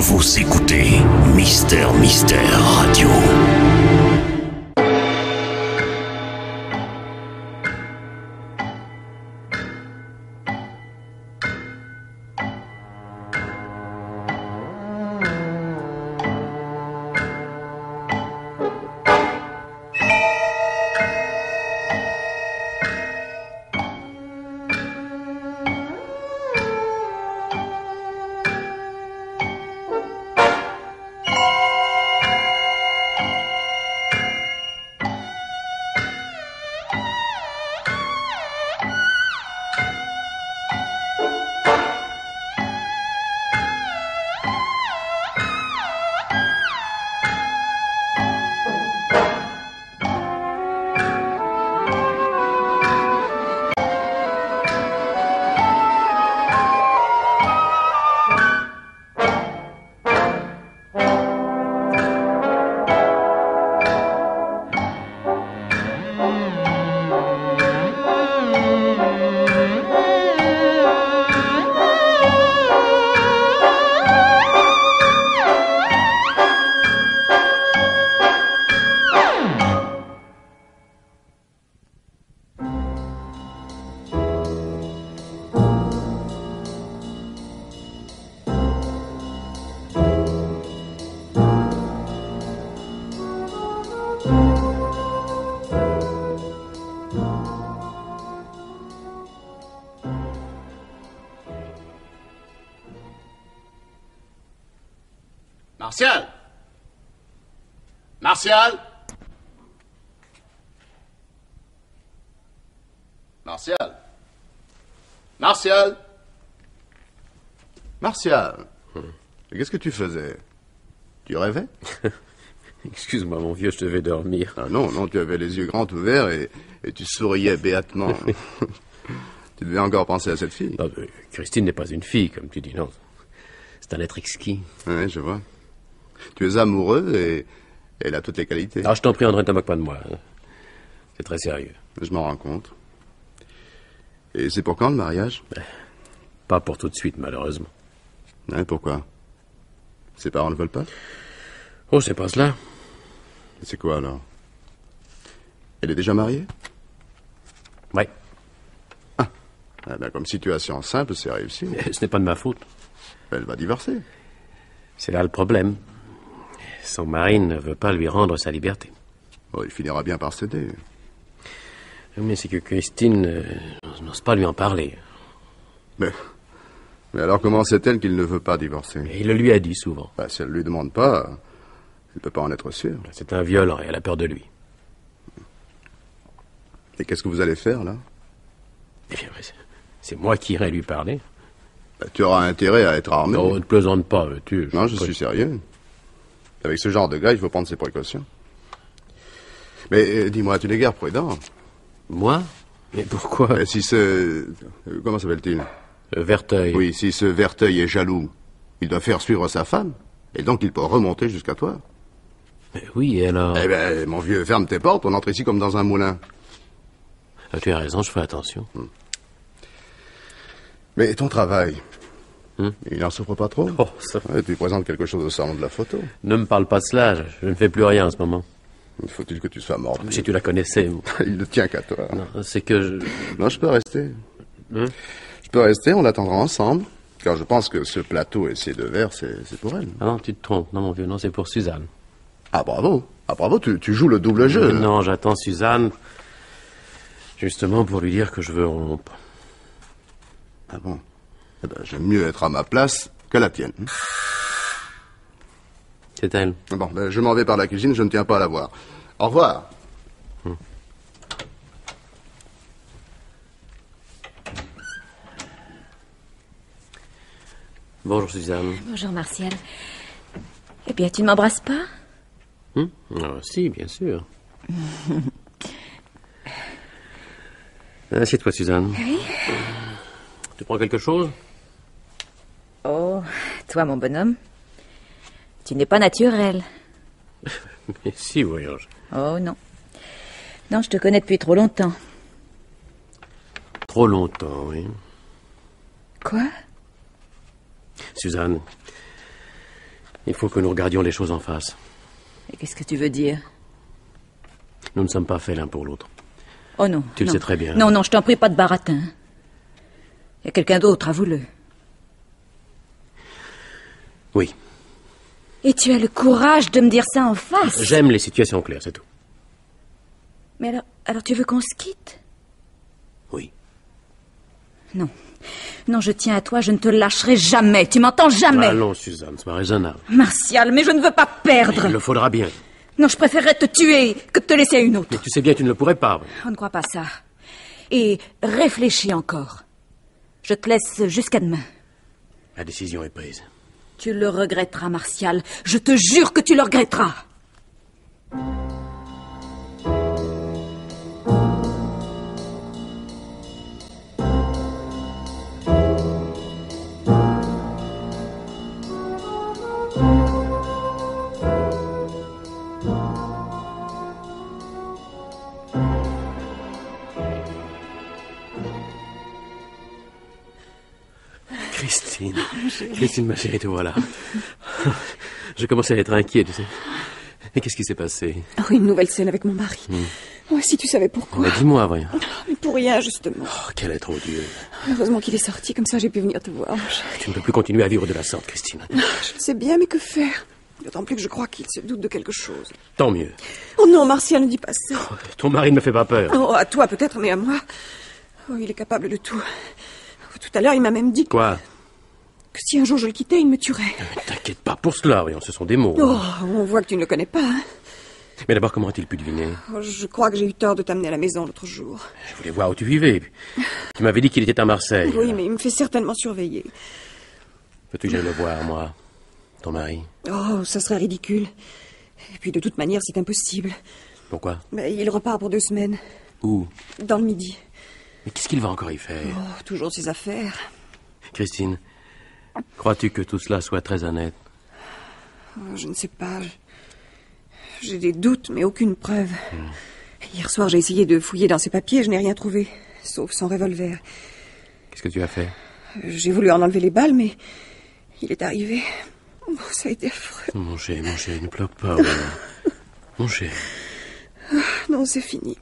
Vous écoutez Mystère Radio. Martial! Martial! Martial! Martial! Martial! Qu'est-ce que tu faisais? Tu rêvais? Excuse-moi, mon vieux, je devais dormir. Ah non, tu avais les yeux grands ouverts et tu souriais béatement. Tu devais encore penser à cette fille. Non, Christine n'est pas une fille, comme tu dis, non. C'est un être exquis. Oui, je vois. Tu es amoureux et elle a toutes les qualités. Ah, je t'en prie, André, ne te moque pas de moi. C'est très sérieux. Je m'en rends compte. Et c'est pour quand le mariage? Pas pour tout de suite, malheureusement. Ouais, pourquoi? Ses parents ne veulent pas? Oh, c'est pas cela. C'est quoi alors? Elle est déjà mariée? Oui. Ah ben, comme situation simple, c'est réussi. Ce n'est pas de ma faute. Elle va divorcer. C'est là le problème. Son mari ne veut pas lui rendre sa liberté. Oh, il finira bien par céder. Mais c'est que Christine n'ose pas lui en parler. Mais alors comment sait-elle qu'il ne veut pas divorcer? Et il le lui a dit souvent. Si elle ne lui demande pas, elle ne peut pas en être sûre. C'est un violent et elle a peur de lui. Et qu'est-ce que vous allez faire, là? Eh bien, c'est moi qui irai lui parler. Tu auras intérêt à être armé. Non, ne plaisante pas, veux-tu? Non, je suis sérieux. Avec ce genre de gars, il faut prendre ses précautions. Mais dis-moi, tu n'es guère prudent. Moi? Mais pourquoi? Si ce... Comment s'appelle-t-il? Verteuil. Oui, si ce Verteuil est jaloux, il doit faire suivre sa femme. Et donc il peut remonter jusqu'à toi. Mais oui, et alors? Eh ben, mon vieux, ferme tes portes, on entre ici comme dans un moulin. Ah, tu as raison, je ferai attention. Mais ton travail, il n'en souffre pas trop? Oh, ça... Ouais, tu présentes quelque chose au salon de la photo. Ne me parle pas de cela, je ne fais plus rien en ce moment. Faut-il que tu sois mort? Si tu la connaissais... Il ne tient qu'à toi. Non, c'est que je... Non, je peux rester. Je peux rester, on l'attendra ensemble. Car je pense que ce plateau et ces deux verres, c'est pour elle. Ah non, tu te trompes. Non, mon vieux, non, c'est pour Suzanne. Ah, bravo. Ah, bravo, tu joues le double jeu. Non, j'attends Suzanne... Justement pour lui dire que je veux rompre. Ah bon? Eh ben, j'aime mieux être à ma place que la tienne. C'est elle. Bon, je m'en vais par la cuisine, je ne tiens pas à la voir. Au revoir. Bonjour, Suzanne. Bonjour, Martial. Eh bien, tu ne m'embrasses pas? Si, bien sûr. Assieds-toi, Suzanne. Oui. Tu prends quelque chose? Oh, toi, mon bonhomme, tu n'es pas naturel. Mais si, voyons. Oh, non. Non, je te connais depuis trop longtemps. Trop longtemps, oui. Quoi? Suzanne, Il faut que nous regardions les choses en face. Et qu'est-ce que tu veux dire? Nous ne sommes pas faits l'un pour l'autre. Oh non. Tu le sais très bien. Non, je t'en prie, pas de baratin. Il y a quelqu'un d'autre, avoue-le. Oui. Et tu as le courage de me dire ça en face? J'aime les situations claires, c'est tout. Mais alors tu veux qu'on se quitte? Oui. Non. Non, je tiens à toi, je ne te lâcherai jamais. Tu m'entends? Jamais. Allons, Suzanne, c'est pas raisonnable. Martial, mais je ne veux pas perdre. Il le faudra bien. Non, je préférerais te tuer que de te laisser à une autre. Mais tu sais bien que tu ne le pourrais pas. On ne croit pas ça. Et réfléchis encore. Je te laisse jusqu'à demain. La décision est prise. Tu le regretteras, Martial. Je te jure que tu le regretteras. Christine, ma chérie, te voilà. Je commençais à être inquiet, tu sais. Et qu'est-ce qui s'est passé? Oh, une nouvelle scène avec mon mari. Oh, si tu savais pourquoi. Mais dis-moi, voyons. Mais pour rien, justement. Oh, quel être odieux. Heureusement qu'il est sorti, comme ça j'ai pu venir te voir. Tu ne peux plus continuer à vivre de la sorte, Christine. Je le sais bien, mais que faire? D'autant plus que je crois qu'il se doute de quelque chose. Tant mieux. Oh non, Martial, ne dis pas ça. Oh, ton mari ne me fait pas peur. Oh, à toi peut-être, mais à moi... Oh, il est capable de tout. Tout à l'heure, il m'a même dit Quoi? Que si un jour je le quittais, il me tuerait. Ne t'inquiète pas pour cela, voyons, ce sont des mots. Oh, on voit que tu ne le connais pas, hein. Mais d'abord, comment a-t-il pu deviner? Oh, je crois que j'ai eu tort de t'amener à la maison l'autre jour. Je voulais voir où tu vivais. Tu m'avais dit qu'il était à Marseille. Oui, mais il me fait certainement surveiller. Peux-tu que j'aille le voir, moi? Ton mari? Oh, ça serait ridicule. Et puis de toute manière, c'est impossible. Pourquoi? Mais il repart pour 2 semaines. Où? Dans le Midi. Mais qu'est-ce qu'il va encore y faire? Oh, toujours ses affaires. Christine, crois-tu que tout cela soit très honnête? Oh, je ne sais pas. J'ai des doutes, mais aucune preuve. Hier soir, j'ai essayé de fouiller dans ses papiers, je n'ai rien trouvé, sauf son revolver. Qu'est-ce que tu as fait? J'ai voulu en enlever les balles, mais il est arrivé. Oh, ça a été affreux. Mon chéri, ne pleure pas. Ouais. Mon chéri. Non, c'est fini.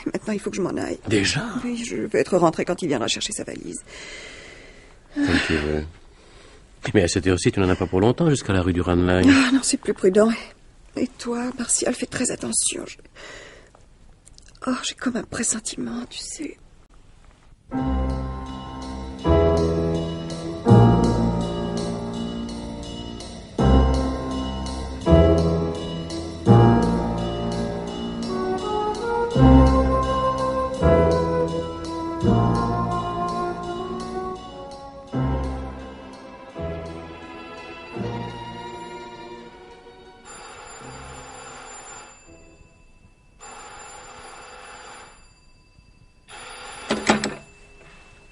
Maintenant, il faut que je m'en aille. Déjà? Oui, je vais être rentrée quand il viendra chercher sa valise. Comme tu veux. Mais à cette heure-ci, tu n'en as pas pour longtemps jusqu'à la rue du Ranelagh. Ah non, c'est plus prudent. Et toi, Martial, fais très attention. Oh, j'ai comme un pressentiment, tu sais.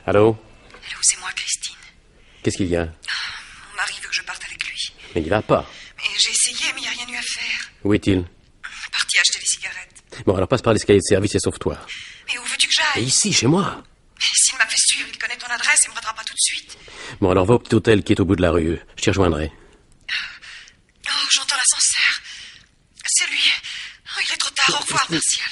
Allô? Allô, c'est moi, Christine. Qu'est-ce qu'il y a? Mon mari veut que je parte avec lui. Mais il va pas. Mais j'ai essayé, mais il n'y a rien eu à faire. Où est-il? Parti acheter des cigarettes. Bon, alors passe par l'escalier de service et sauve-toi. Mais où veux-tu que Et j'aille? ici, chez moi. Mais s'il m'a fait suivre, il connaît ton adresse et me rendra pas tout de suite. Bon, alors va au petit hôtel qui est au bout de la rue. Je t'y rejoindrai. Oh, j'entends l'ascenseur. C'est lui. Oh, il est trop tard. Au revoir, Martial.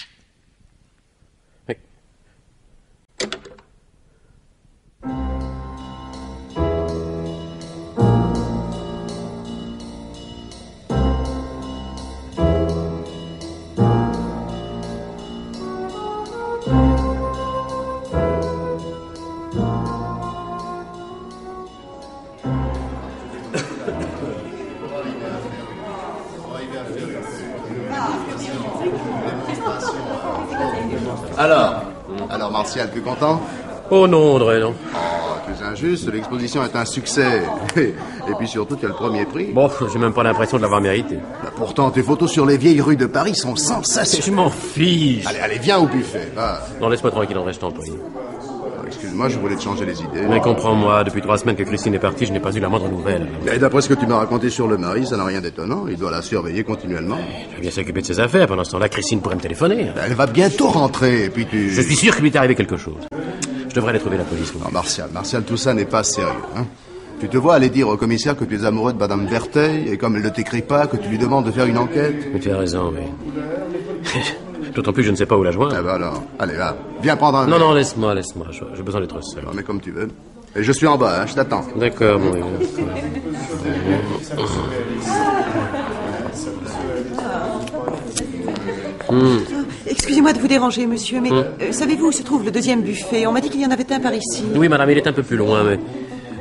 Alors Martial, plus content? Oh non, André, non. Oh, tu es injuste, l'exposition est un succès. Et puis surtout, tu as le premier prix. Bon, j'ai même pas l'impression de l'avoir mérité. Bah, pourtant, tes photos sur les vieilles rues de Paris sont sensationnelles. Je m'en fiche. Allez, viens au buffet, va. Non, laisse-moi tranquille, André, je t'en prie. Excuse-moi, je voulais te changer les idées. Mais comprends-moi, depuis 3 semaines que Christine est partie, je n'ai pas eu la moindre nouvelle. Mais d'après ce que tu m'as raconté sur le mari, ça n'a rien d'étonnant. Il doit la surveiller continuellement. Elle va bien s'occuper de ses affaires. Pendant ce temps-là, Christine pourrait me téléphoner. Elle va bientôt rentrer, et puis tu... Je suis sûr qu'il lui est arrivé quelque chose. Je devrais aller trouver la police. Non, Martial, tout ça n'est pas sérieux, hein. Tu te vois aller dire au commissaire que tu es amoureux de Madame Verteuil et comme elle ne t'écrit pas, que tu lui demandes de faire une enquête. Mais tu as raison, oui. D'autant plus, je ne sais pas où la joindre. Ah bah alors, allez là, viens prendre un verre. Non, laisse-moi. J'ai besoin d'être seul. Non, mais comme tu veux. Et je suis en bas, hein, je t'attends. D'accord, mon vieux. Excusez-moi de vous déranger, monsieur, mais savez-vous où se trouve le deuxième buffet? On m'a dit qu'il y en avait un par ici. Oui, madame, il est un peu plus loin, mais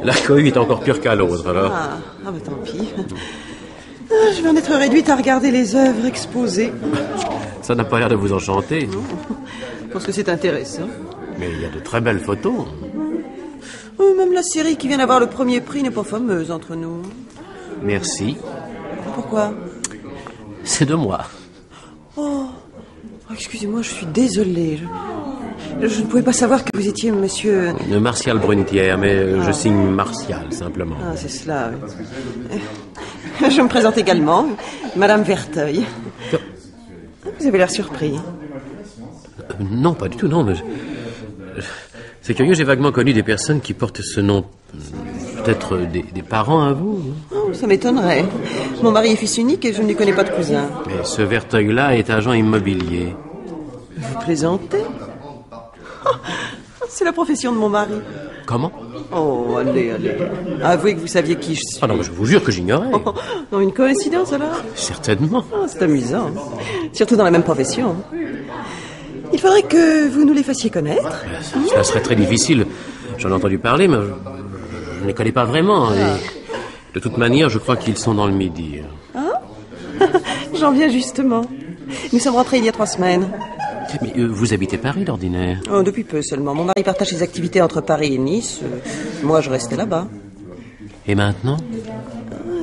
la cohue est encore pire qu'à l'autre, alors. Ah bah tant pis. Je vais en être réduite à regarder les œuvres exposées. Ça n'a pas l'air de vous enchanter. Je pense que c'est intéressant. Mais il y a de très belles photos. Même la série qui vient d'avoir le premier prix n'est pas fameuse entre nous. Merci. Pourquoi? C'est de moi. Oh, excusez-moi, je suis désolée. Je ne pouvais pas savoir que vous étiez monsieur... Martial Brunetière, mais je signe Martial, simplement. Ah, c'est cela, oui. Je me présente également, Madame Verteuil. Vous avez l'air surpris. Non, pas du tout, non. Mais c'est curieux, j'ai vaguement connu des personnes qui portent ce nom. Peut-être des parents à vous. Oh, ça m'étonnerait. Mon mari est fils unique et je ne lui connais pas de cousin. Mais ce Verteuil-là est agent immobilier. Vous plaisantez? C'est la profession de mon mari. Comment? Oh, allez. Avouez que vous saviez qui je suis. Ah non, mais je vous jure que j'ignorais. Non, une coïncidence alors? Certainement. Oh, c'est amusant. Surtout dans la même profession. Il faudrait que vous nous les fassiez connaître. Ça serait très difficile. J'en ai entendu parler, mais je ne les connais pas vraiment. Et de toute manière, je crois qu'ils sont dans le Midi. Ah? J'en viens justement. Nous sommes rentrés il y a 3 semaines. Mais vous habitez Paris, d'ordinaire? Oh, depuis peu seulement. Mon mari partage ses activités entre Paris et Nice. Moi, je restais là-bas. Et maintenant?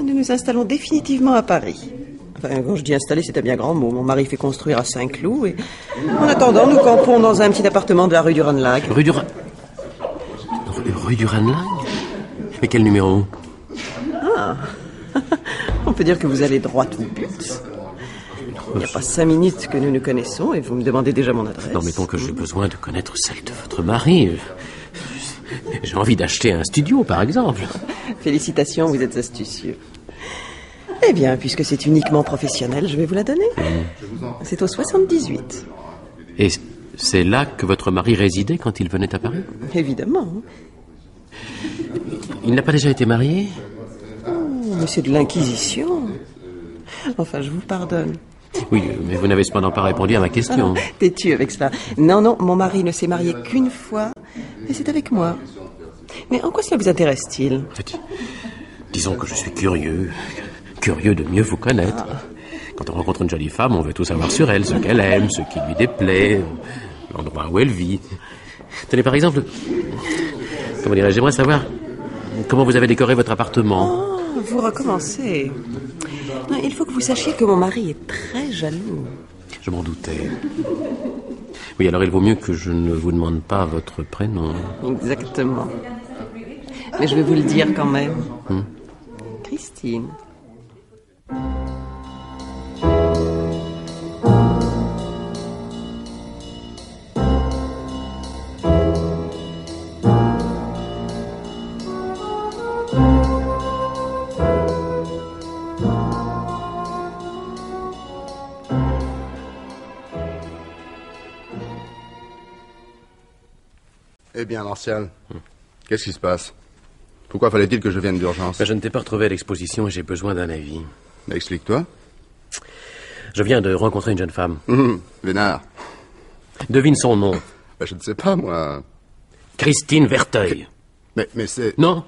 Nous nous installons définitivement à Paris. Enfin, quand je dis installer, c'est un bien grand mot. Mon mari fait construire à Saint-Cloud et... En attendant, nous campons dans un petit appartement de la rue du Ranelagh. Rue du Ranelagh? Mais quel numéro? Ah. On peut dire que vous allez droit au but. Il n'y a pas 5 minutes que nous nous connaissons et vous me demandez déjà mon adresse. Non, mettons que j'ai besoin de connaître celle de votre mari. J'ai envie d'acheter un studio, par exemple. Félicitations, vous êtes astucieux. Eh bien, puisque c'est uniquement professionnel, je vais vous la donner. C'est au 78. Et c'est là que votre mari résidait quand il venait à Paris? Évidemment. Il n'a pas déjà été marié? Oh, mais c'est de l'Inquisition. Enfin, je vous pardonne. Oui, mais vous n'avez cependant pas répondu à ma question. Têtu avec cela. Non, mon mari ne s'est marié qu'une fois, et c'est avec moi. Mais en quoi cela vous intéresse-t-il? Disons que je suis curieux de mieux vous connaître. Quand on rencontre une jolie femme, on veut tout savoir sur elle, ce qu'elle aime, ce qui lui déplaît, l'endroit où elle vit. Tenez, par exemple, comment dirais-je, j'aimerais savoir comment vous avez décoré votre appartement. Oh, vous recommencez. Il faut que vous sachiez que mon mari est très jaloux. Je m'en doutais. Oui, alors il vaut mieux que je ne vous demande pas votre prénom. Exactement. Mais je vais vous le dire quand même. Christine. Eh bien, Martial, qu'est-ce qui se passe? Pourquoi fallait-il que je vienne d'urgence? Je ne t'ai pas retrouvé à l'exposition et j'ai besoin d'un avis. Explique-toi. Je viens de rencontrer une jeune femme. Vénard. Devine son nom. Je ne sais pas, moi. Christine Verteuil. Mais c'est... Non.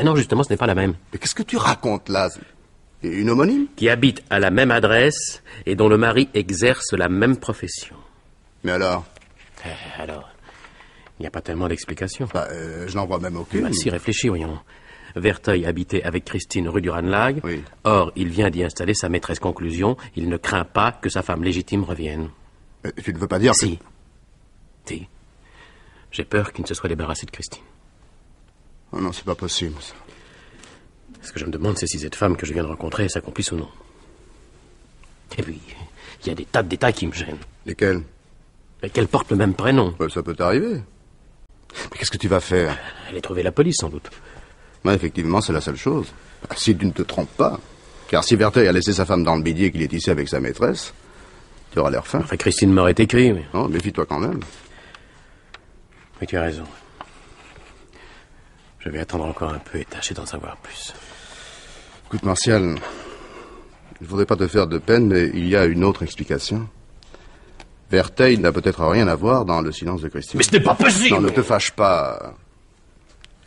Non, justement, ce n'est pas la même. Mais qu'est-ce que tu racontes, là? Une homonyme? Qui habite à la même adresse et dont le mari exerce la même profession. Mais alors? Alors, il n'y a pas tellement d'explications. Je n'en vois même aucune. Si, réfléchis, voyons. Verteuil habitait avec Christine rue du Ranelagh. Oui. Or, il vient d'y installer sa maîtresse. Conclusion, il ne craint pas que sa femme légitime revienne. Mais tu ne veux pas dire Si. Si. J'ai peur qu'il ne se soit débarrassé de Christine. Oh non, c'est pas possible, ça. Ce que je me demande, c'est si cette femme que je viens de rencontrer est sa complice ou non. Et puis, il y a des tas de détails qui me gênent. Lesquels? Qu'elle porte le même prénom. Ça peut t'arriver. Mais qu'est-ce que tu vas faire? Aller trouver la police, sans doute. Ouais, effectivement, c'est la seule chose. Si tu ne te trompes pas. Car si Verteuil a laissé sa femme dans le bidet et qu'il est ici avec sa maîtresse, tu auras l'air fin. Enfin, Christine m'aurait écrit, mais... Non, méfie-toi quand même. Mais tu as raison. Je vais attendre encore un peu et tâcher d'en savoir plus. Écoute, Martial, je ne voudrais pas te faire de peine, mais il y a une autre explication. Verteuil n'a peut-être rien à voir dans le silence de Christine. Mais ce n'est pas possible! Non, ne te fâche pas.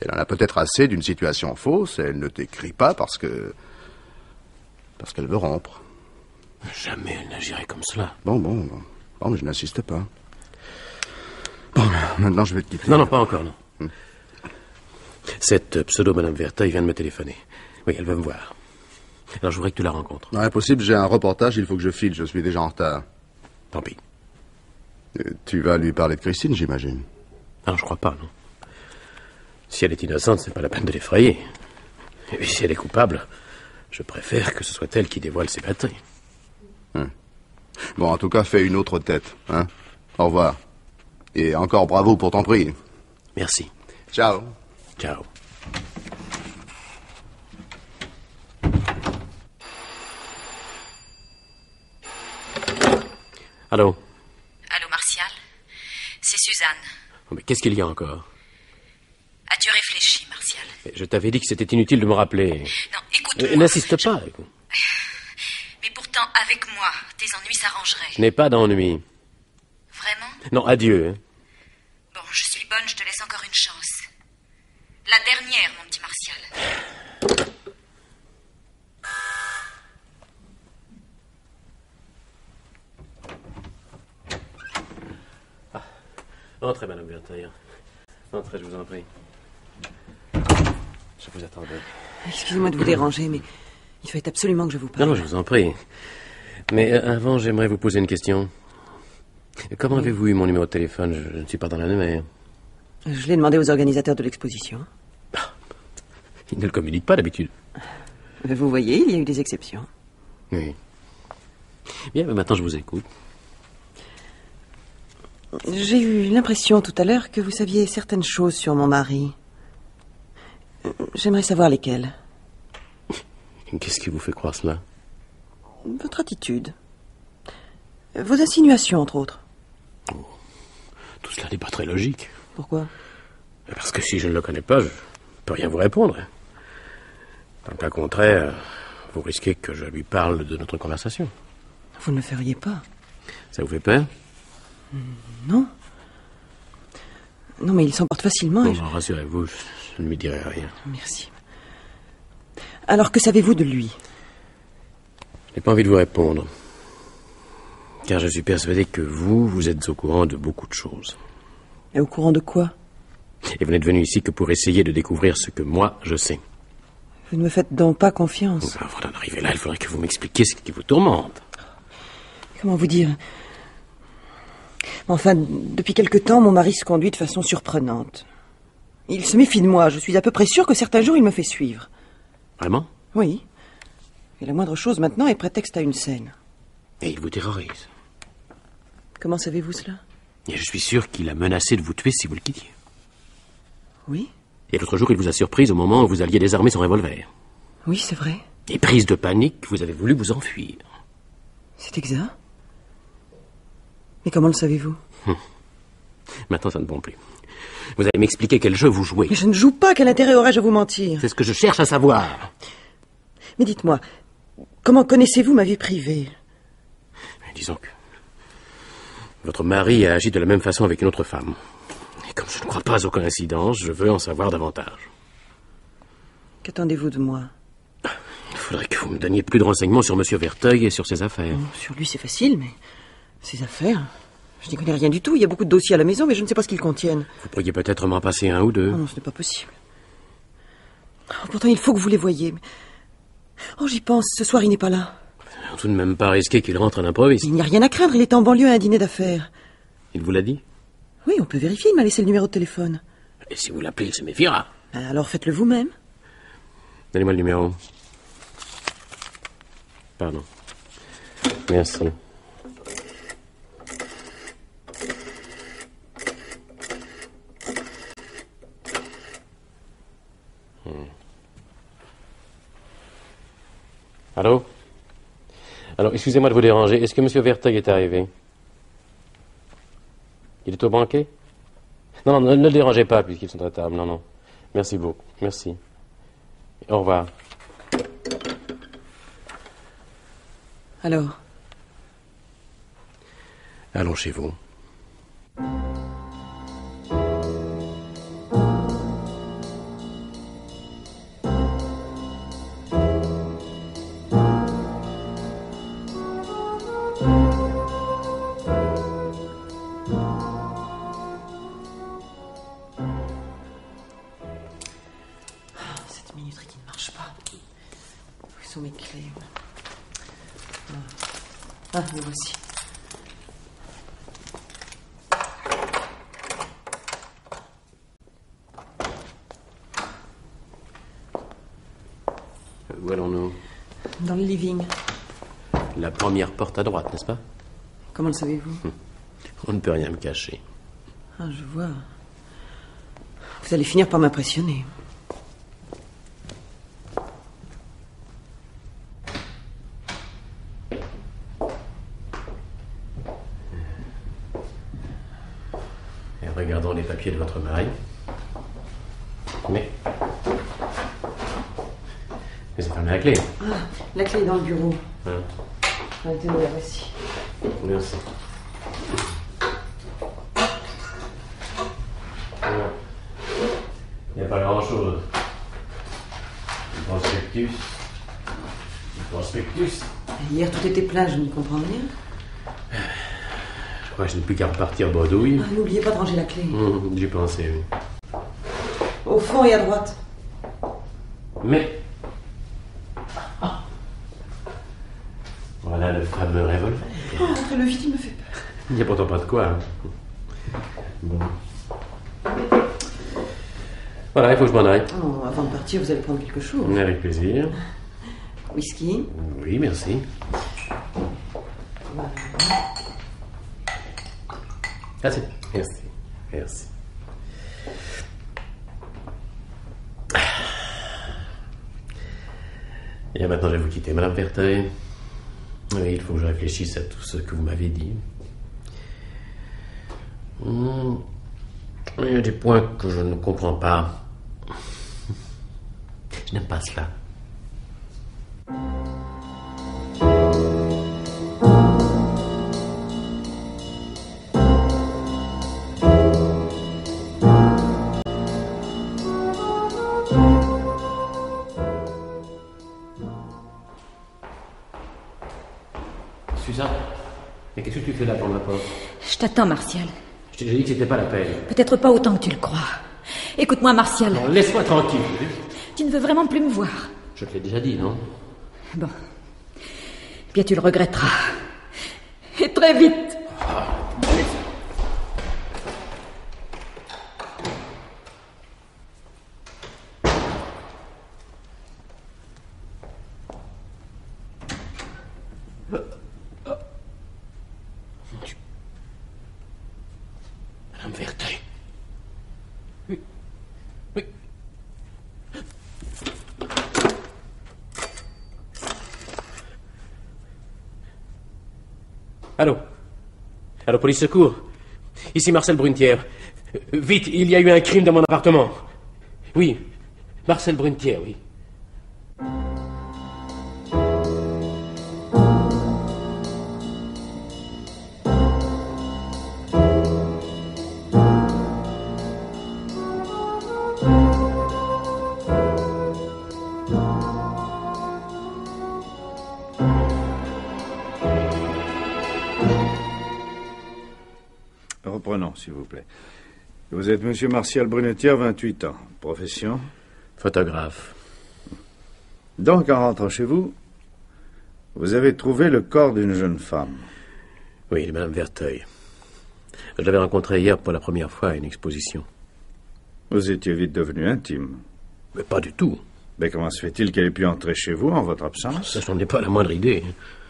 Elle en a peut-être assez d'une situation fausse, elle ne t'écrit pas parce qu'elle veut rompre. Jamais elle n'agirait comme cela. Bon, mais je n'insiste pas. Bon, maintenant je vais te quitter. Non, pas encore, non. Cette pseudo-madame Verteuil vient de me téléphoner. Oui, elle veut me voir. Alors je voudrais que tu la rencontres. Non, impossible, j'ai un reportage, il faut que je file, je suis déjà en retard. Tant pis. Tu vas lui parler de Christine, j'imagine. Non, je crois pas, non. Si elle est innocente, c'est pas la peine de l'effrayer. Et puis si elle est coupable, je préfère que ce soit elle qui dévoile ses batteries. Bon, en tout cas, fais une autre tête, hein. Au revoir. Et encore bravo pour ton prix. Merci. Ciao. Ciao. Allô? Allô, Martial? C'est Suzanne. Oh, mais qu'est-ce qu'il y a encore? As-tu réfléchi, Martial? Je t'avais dit que c'était inutile de me rappeler. Non, écoute-moi. N'insiste pas. Mais pourtant, avec moi, tes ennuis s'arrangeraient. Je n'ai pas d'ennui. Vraiment? Non, adieu. Hein. Bon, je suis bonne, je te laisse encore une chance. La dernière, mon petit Martial. Entrez, madame Verteuil. Entrez, je vous en prie. Je vous attendais. Excusez-moi de vous déranger, mais il fallait absolument que je vous parle. Non, je vous en prie. Mais avant, j'aimerais vous poser une question. Comment avez-vous eu mon numéro de téléphone? Je ne suis pas dans l'annuaire. Je l'ai demandé aux organisateurs de l'exposition. Ils ne le communiquent pas d'habitude. Vous voyez, il y a eu des exceptions. Oui. Bien, mais maintenant je vous écoute. J'ai eu l'impression tout à l'heure que vous saviez certaines choses sur mon mari. J'aimerais savoir lesquelles. Qu'est-ce qui vous fait croire cela? Votre attitude. Vos insinuations, entre autres. Oh, tout cela n'est pas très logique. Pourquoi? Parce que si je ne le connais pas, je ne peux rien vous répondre. Dans le cas contraire, vous risquez que je lui parle de notre conversation. Vous ne le feriez pas. Ça vous fait peur? Non. Non, mais il s'emporte facilement. Non, rassurez-vous, je ne lui dirai rien. Merci. Alors, que savez-vous de lui? Je n'ai pas envie de vous répondre. Car je suis persuadé que vous êtes au courant de beaucoup de choses. Et au courant de quoi? Et vous n'êtes venu ici que pour essayer de découvrir ce que moi, je sais. Vous ne me faites donc pas confiance. Avant d'en arriver là, il faudrait que vous m'expliquiez ce qui vous tourmente. Comment vous dire? Enfin, depuis quelque temps, mon mari se conduit de façon surprenante. Il se méfie de moi. Je suis à peu près sûre que certains jours, il me fait suivre. Vraiment? Oui. Et la moindre chose maintenant est prétexte à une scène. Et il vous terrorise. Comment savez-vous cela? Et je suis sûr qu'il a menacé de vous tuer si vous le quittiez. Oui. Et l'autre jour, il vous a surprise au moment où vous alliez désarmer son revolver. Oui, c'est vrai. Et prise de panique, vous avez voulu vous enfuir. C'est exact. Mais comment le savez-vous? Maintenant, ça ne bon plus. Vous allez m'expliquer quel jeu vous jouez. Mais je ne joue pas. Quel intérêt aurais-je à vous mentir? C'est ce que je cherche à savoir. Mais dites-moi, comment connaissez-vous ma vie privée? Disons que votre mari a agi de la même façon avec une autre femme. Et comme je ne crois pas aux coïncidences, je veux en savoir davantage. Qu'attendez-vous de moi? Il faudrait que vous me donniez plus de renseignements sur M. Verteuil et sur ses affaires. Sur lui, c'est facile, mais ses affaires... Je n'y connais rien du tout. Il y a beaucoup de dossiers à la maison, mais je ne sais pas ce qu'ils contiennent. Vous pourriez peut-être m'en passer un ou deux. Oh non, ce n'est pas possible. Oh, pourtant, il faut que vous les voyiez. Oh, j'y pense. Ce soir, il n'est pas là. Tout de même pas risqué qu'il rentre à l'improviste. Il n'y a rien à craindre. Il est en banlieue à un dîner d'affaires. Il vous l'a dit? Oui, on peut vérifier. Il m'a laissé le numéro de téléphone. Et si vous l'appelez, il se méfiera. Alors faites-le vous-même. Donnez-moi le numéro. Pardon. Merci. Allô? Alors, excusez-moi de vous déranger. Est-ce que M. Verteuil est arrivé? Il est au banquet? Non, ne le dérangez pas puisqu'ils sont à table. Non. Merci beaucoup. Merci. Au revoir. Alors? Allons chez vous. Cette minuterie qui ne marche pas. Où sont mes clés? Les voici. Où allons-nous? Dans le living. La première porte à droite, n'est-ce pas? Comment le savez-vous? On ne peut rien me cacher. Ah, je vois. Vous allez finir par m'impressionner. Et regardons les papiers de votre mari. Mais c'est fermé la clé. Ah, la clé est dans le bureau. Hein? Tenez, la voici. Merci. Il n'y a pas grand-chose. Du prospectus. Hier, tout était plein, je n'y comprends rien. Je crois que je n'ai plus qu'à repartir bredouille. Ah, n'oubliez pas de ranger la clé. J'y pensais, oui. Au fond et à droite. Mais... Voilà le fameux revolver. Oh, entrez-le vite, il me fait peur. Il n'y a pourtant pas de quoi. Hein. Bon. Voilà, il faut que je m'en aille. Oh, avant de partir, vous allez prendre quelque chose. Avec plaisir. Whisky. Oui, merci. Voilà. Merci. Et maintenant, je vais vous quitter, Madame Verteuil. Oui, il faut que je réfléchisse à tout ce que vous m'avez dit. Il y a des points que je ne comprends pas. Je n'aime pas cela. Suzanne, mais qu'est-ce que tu fais là pour ma porte? Je t'attends, Martial. Je t'ai dit que c'était pas la peine. Peut-être pas autant que tu le crois. Écoute-moi, Martial. Non, laisse-moi tranquille. Tu ne veux vraiment plus me voir. Je te l'ai déjà dit, non? Bon. Bien, tu le regretteras. Et très vite. Madame Verteuil. Oui. Allô, police secours. Ici Marcel Brunetière. Vite, il y a eu un crime dans mon appartement. Oui, Marcel Brunetière, oui. Reprenons, s'il vous plaît. Vous êtes monsieur Martial Brunetière, 28 ans. Profession? Photographe. Donc, en rentrant chez vous, vous avez trouvé le corps d'une jeune femme. Oui, Madame Verteuil. Je l'avais rencontrée hier pour la première fois à une exposition. Vous étiez vite devenu intime. Mais pas du tout. Mais comment se fait-il qu'elle ait pu entrer chez vous en votre absence? Ça, je n'en ai pas la moindre idée.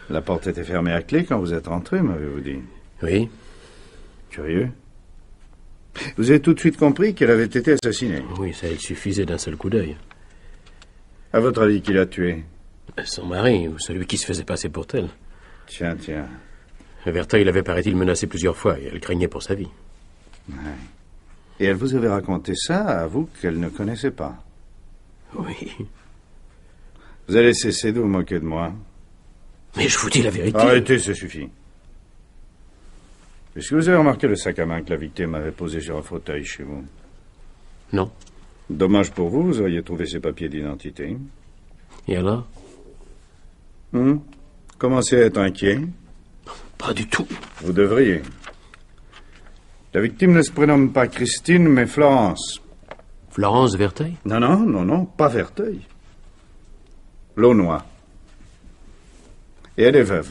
La porte était fermée à clé quand vous êtes entré, m'avez-vous dit? Oui. Curieux. Vous avez tout de suite compris qu'elle avait été assassinée? Oui, ça, il suffisait d'un seul coup d'œil. À votre avis, qui l'a tuée? Son mari, ou celui qui se faisait passer pour tel. Tiens. Verteuil l'avait, paraît-il, menacé plusieurs fois et elle craignait pour sa vie. Ouais. Et elle vous avait raconté ça à vous qu'elle ne connaissait pas? Oui. Vous allez cesser de vous moquer de moi. Mais je vous dis la vérité. Arrêtez, ça suffit. Est-ce que vous avez remarqué le sac à main que la victime avait posé sur un fauteuil chez vous? Non. Dommage pour vous, vous auriez trouvé ses papiers d'identité. Et alors? Commencez à être inquiet. Pas du tout. Vous devriez. La victime ne se prénomme pas Christine, mais Florence. Florence Verteuil? Non, pas Verteuil. Launois. Et elle est veuve.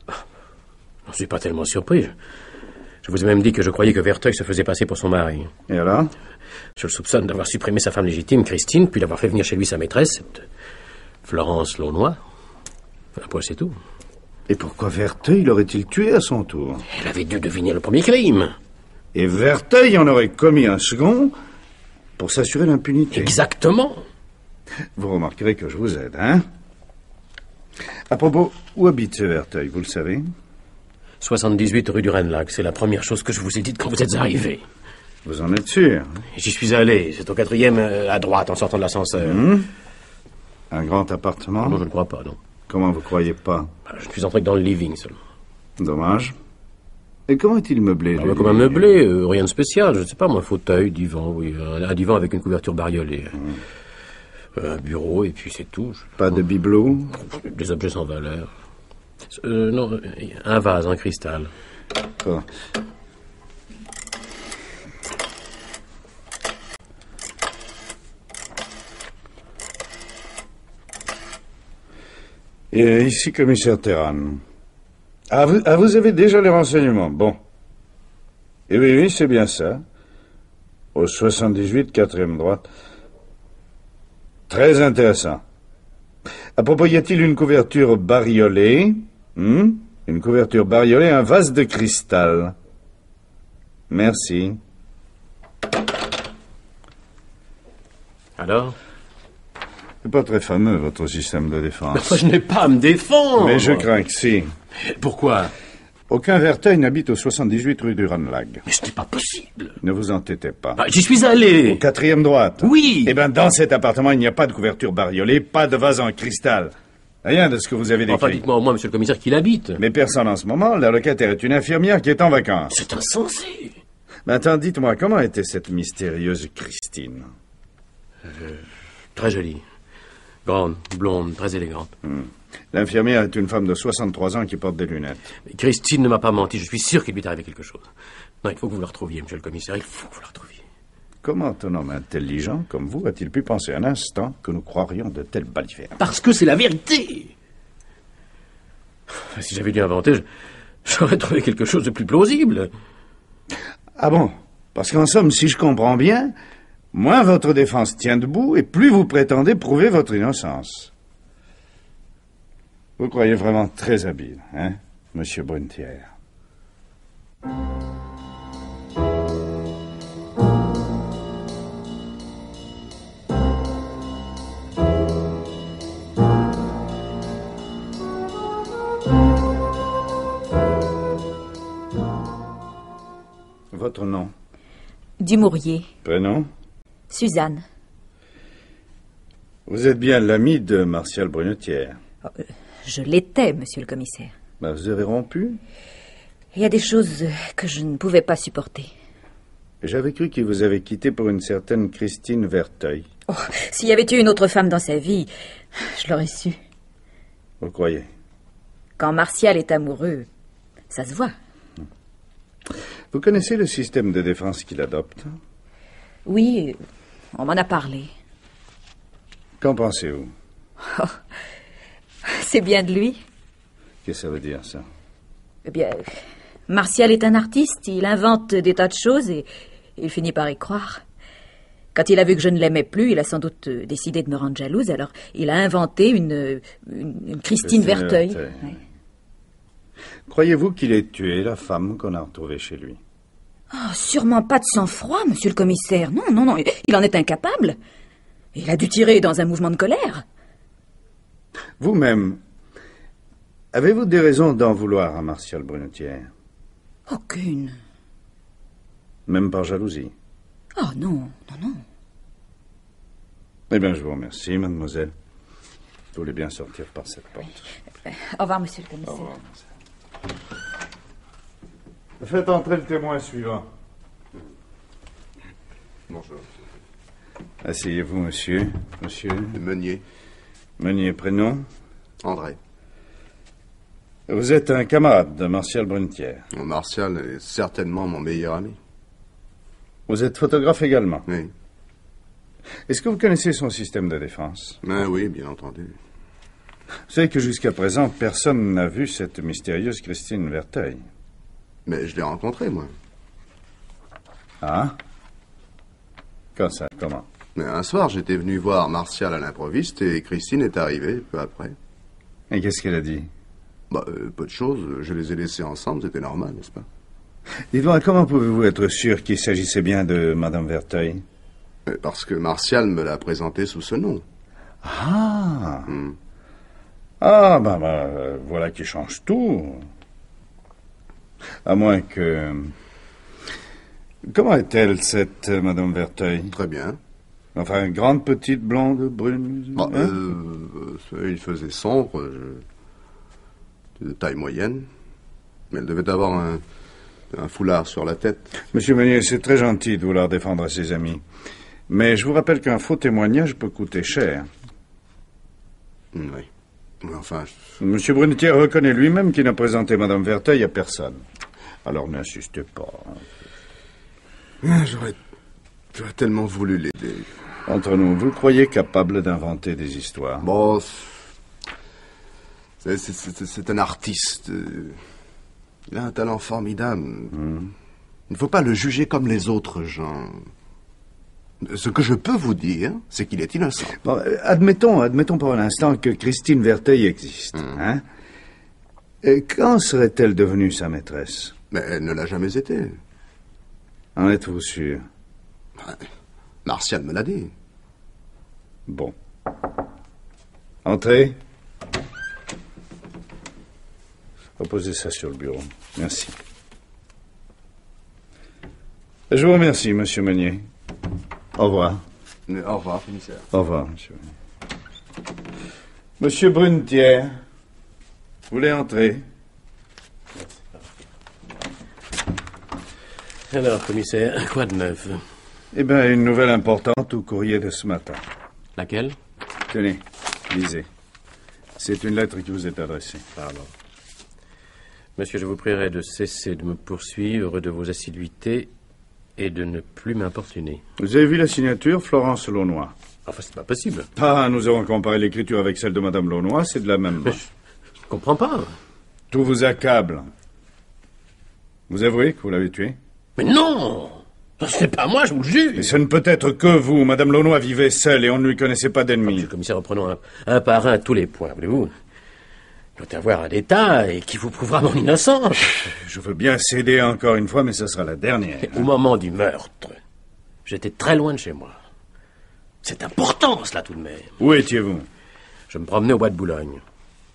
Je ne suis pas tellement surpris. Je vous ai même dit que je croyais que Verteuil se faisait passer pour son mari. Et alors? Je le soupçonne d'avoir supprimé sa femme légitime, Christine, puis d'avoir fait venir chez lui sa maîtresse, cette Florence Launois. Après, c'est tout. Et pourquoi Verteuil l'aurait-il tué à son tour? Elle avait dû deviner le premier crime. Et Verteuil en aurait commis un second pour s'assurer l'impunité. Exactement. Vous remarquerez que je vous aide, hein? À propos, où habite ce Verteuil, vous le savez? 78 rue du Rennes-Lac, c'est la première chose que je vous ai dite quand vous êtes arrivé. Vous en êtes sûr? J'y suis allé, c'est au 4e à droite en sortant de l'ascenseur. Un grand appartement? Non, je ne crois pas, non. Comment vous croyez pas? Je suis entré que dans le living seulement. Dommage. Et comment est-il meublé? Comme un meublé, rien de spécial, je ne sais pas, moi, fauteuil, divan, oui, un divan avec une couverture bariolée. Un bureau, et puis c'est tout. Pas de bibelot? Des objets sans valeur. Non, un vase en cristal. Oh. Et ici, commissaire Terran. Vous avez déjà les renseignements. Bon. Et oui, c'est bien ça. Au 78, 4e droite. Très intéressant. À propos, y a-t-il une couverture bariolée? Une couverture bariolée, un vase de cristal. Merci. Alors? C'est pas très fameux, votre système de défense. Mais je n'ai pas à me défendre. Mais je crains que si. Pourquoi? Aucun Verteuil n'habite au 78 rue du Rennes-Lac. Mais ce n'est pas possible. Ne vous entêtez pas. J'y suis allé. Au 4e droite. Oui. Eh bien, dans cet appartement, il n'y a pas de couverture bariolée, pas de vase en cristal. Rien de ce que vous avez décrit. Enfin, dites-moi au moins, monsieur le commissaire, qu'il habite. Mais personne en ce moment. La locataire est une infirmière qui est en vacances. C'est insensé. Maintenant, dites-moi, comment était cette mystérieuse Christine? Très jolie. Grande, blonde, très élégante. L'infirmière est une femme de 63 ans qui porte des lunettes. Mais Christine ne m'a pas menti, je suis sûr qu'il lui est arrivé quelque chose. Non, il faut que vous la retrouviez, monsieur le commissaire, il faut que vous la retrouviez. Comment un homme intelligent comme vous a-t-il pu penser un instant que nous croirions de telles balivernes? Parce que c'est la vérité. Si j'avais dû inventer, j'aurais trouvé quelque chose de plus plausible. Ah bon? Parce qu'en somme, si je comprends bien, moins votre défense tient debout et plus vous prétendez prouver votre innocence. Vous croyez vraiment très habile, hein, monsieur Brunetière? Votre nom? Dumouriez. Prénom? Suzanne. Vous êtes bien l'ami de Martial Brunetière? Je l'étais, monsieur le commissaire. Vous avez rompu? Il y a des choses que je ne pouvais pas supporter. J'avais cru qu'il vous avait quitté pour une certaine Christine Verteuil. Oh, s'il y avait eu une autre femme dans sa vie, je l'aurais su. Vous croyez? Quand Martial est amoureux, ça se voit. Vous connaissez le système de défense qu'il adopte? Oui, on m'en a parlé. Qu'en pensez-vous? Oh, c'est bien de lui. Qu'est-ce que ça veut dire, ça? Eh bien, Martial est un artiste, il invente des tas de choses et il finit par y croire. Quand il a vu que je ne l'aimais plus, il a sans doute décidé de me rendre jalouse, alors il a inventé une Christine Verteuil. Ouais. Croyez-vous qu'il ait tué la femme qu'on a retrouvée chez lui? Oh, sûrement pas de sang-froid, monsieur le commissaire. Non, il en est incapable. Il a dû tirer dans un mouvement de colère. Vous-même, avez-vous des raisons d'en vouloir à Martial Brunetière? Aucune. Même par jalousie? Oh non, non, non. Eh bien, je vous remercie, mademoiselle. Vous voulez bien sortir par cette porte. Au revoir, monsieur le commissaire. Au revoir, mademoiselle. Faites entrer le témoin suivant. Bonjour. Asseyez-vous, monsieur. Monsieur. Meunier. Meunier, prénom? André. Vous êtes un camarade de Martial Brunetière. Martial est certainement mon meilleur ami. Vous êtes photographe également. Oui. Est-ce que vous connaissez son système de défense? Oui, bien entendu. Vous savez que jusqu'à présent, personne n'a vu cette mystérieuse Christine Verteuil. Mais je l'ai rencontrée, moi. Ah? Quand ça? Comment? Mais un soir, j'étais venu voir Martial à l'improviste et Christine est arrivée peu après. Et qu'est-ce qu'elle a dit? Peu de choses. Je les ai laissés ensemble, c'était normal, n'est-ce pas? Dites-moi, comment pouvez-vous être sûr qu'il s'agissait bien de Madame Verteuil? Parce que Martial me l'a présentée sous ce nom. Ah! Ah, voilà qui change tout. À moins que... Comment est-elle, cette Madame Verteuil? Très bien. Enfin, grande, petite, blonde, brune... Il faisait sombre, de taille moyenne. Mais elle devait avoir un foulard sur la tête. Monsieur Meunier, c'est très gentil de vouloir défendre à ses amis. Mais je vous rappelle qu'un faux témoignage peut coûter cher. Oui. Mais enfin... Monsieur Brunetière reconnaît lui-même qu'il n'a présenté Madame Verteuil à personne. Alors n'insistez pas. J'aurais tellement voulu l'aider. Entre nous, vous le croyez capable d'inventer des histoires? Bon... C'est un artiste. Il a un talent formidable. Il ne faut pas le juger comme les autres gens. Ce que je peux vous dire, c'est qu'il est innocent. Bon, admettons pour un instant que Christine Verteuil existe. Hein? Et quand serait-elle devenue sa maîtresse? Mais elle ne l'a jamais été. En êtes-vous sûr? Martial me l'a dit. Bon. Entrez. Reposez ça sur le bureau. Merci. Je vous remercie, monsieur Meunier. Au revoir. Au revoir, commissaire. Au revoir, monsieur. Monsieur Brunetière, vous voulez entrer? Alors, commissaire, quoi de neuf? Eh bien, une nouvelle importante au courrier de ce matin. Laquelle? Tenez, lisez. C'est une lettre qui vous est adressée. Pardon. Monsieur, je vous prierai de cesser de me poursuivre de vos assiduités et de ne plus m'importuner. Vous avez vu la signature, Florence Launois? Enfin, c'est pas possible. Ah, nous avons comparé l'écriture avec celle de Madame Launois, c'est de la même. Mais je comprends pas. Tout vous accable. Vous avouez que vous l'avez tué? Mais non! Ce n'est pas moi, je vous le jure. Et ce ne peut être que vous. Madame Launois vivait seule et on ne lui connaissait pas d'ennemis. Monsieur le commissaire, reprenons un par un tous les points, voulez-vous? Il doit y avoir un détail qui vous prouvera mon innocence. Je veux bien céder encore une fois, mais ce sera la dernière. Au moment du meurtre, j'étais très loin de chez moi. C'est important, cela, tout de même. Où étiez-vous? Je me promenais au bois de Boulogne.